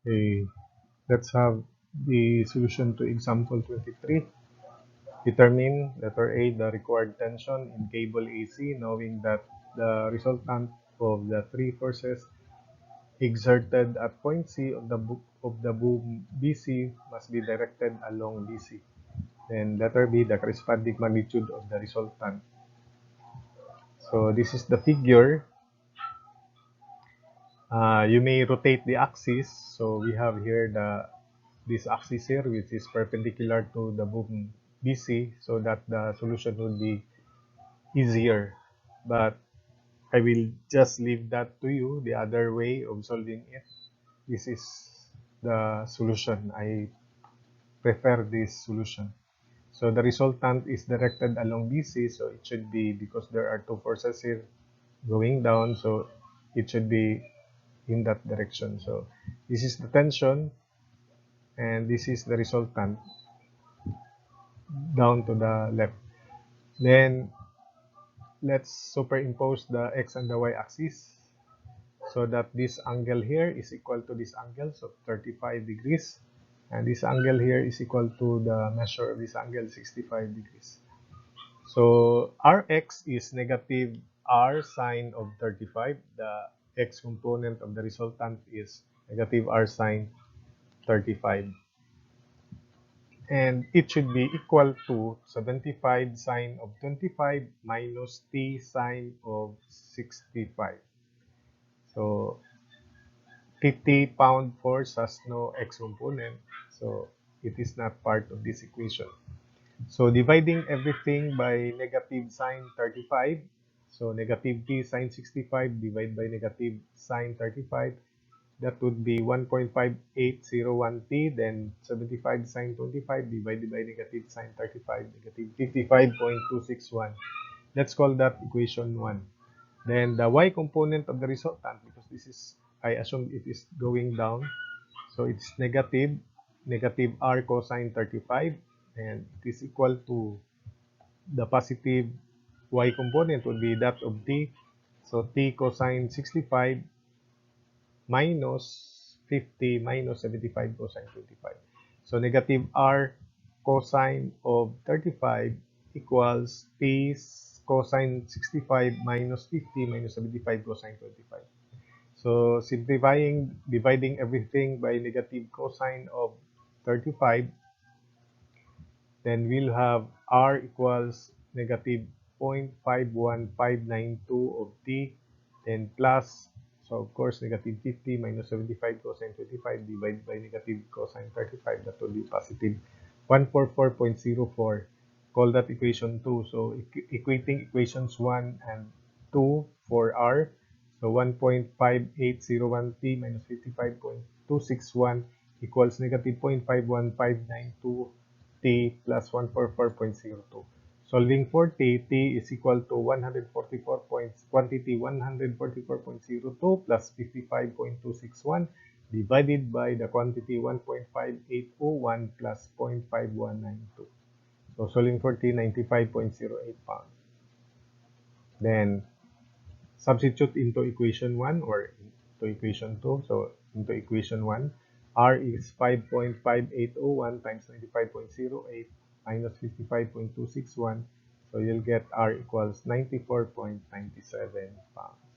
Okay, let's have the solution to example 23. Determine, letter A, the required tension in cable AC, knowing that the resultant of the three forces exerted at point C of the boom BC must be directed along BC. Then letter B, the corresponding magnitude of the resultant. So this is the figure. You may rotate the axis. So we have here this axis here, which is perpendicular to the boom BC, so that the solution would be easier. But I will just leave that to you, the other way of solving it. This is the solution. I prefer this solution. So the resultant is directed along BC, so it should be, because there are two forces here going down, so it should be in that direction. So this is the tension, and this is the resultant down to the left. Then let's superimpose the x and the y axis, so that this angle here is equal to this angle, so 35 degrees, and this angle here is equal to the measure of this angle, 65 degrees. So Rx is negative R sine of 35. The x component of the resultant is negative R sine 35. And it should be equal to 75 sine of 25 minus t sine of 65. So 50-pound force has no x component, so it is not part of this equation. So dividing everything by negative sine 35, so negative t sine 65 divided by negative sine 35, that would be 1.5801 t, then 75 sine 25 divided by negative sine 35, negative 55.261. Let's call that equation 1. Then the y component of the resultant, because this is, I assume it is going down, so it's negative r cosine 35, and it is equal to the positive y component would be that of t. So t cosine 65 minus 50 minus 75 cosine 25. So negative r cosine of 35 equals t cosine 65 minus 50 minus 75 cosine 25. So simplifying, dividing everything by negative cosine of 35, then we'll have r equals negative 0.51592 of t, then plus, so of course negative 50 minus 75 cosine 25 divided by negative cosine 35, that will be positive 144.04. Call that equation 2. So equating equations 1 and 2 for r, so 1.5801t minus 55.261 equals negative 0.51592 t plus 144.02. Solving for t, t is equal to 144 points, quantity 144.02 plus 55.261 divided by the quantity 1.5801 plus 0.5192. So solving for t, 95.08 pounds. Then substitute into equation 1 or into equation 2. So into equation 1, R is 5.5801 times 95.08 minus 55.261. So you'll get R equals 94.97 pounds.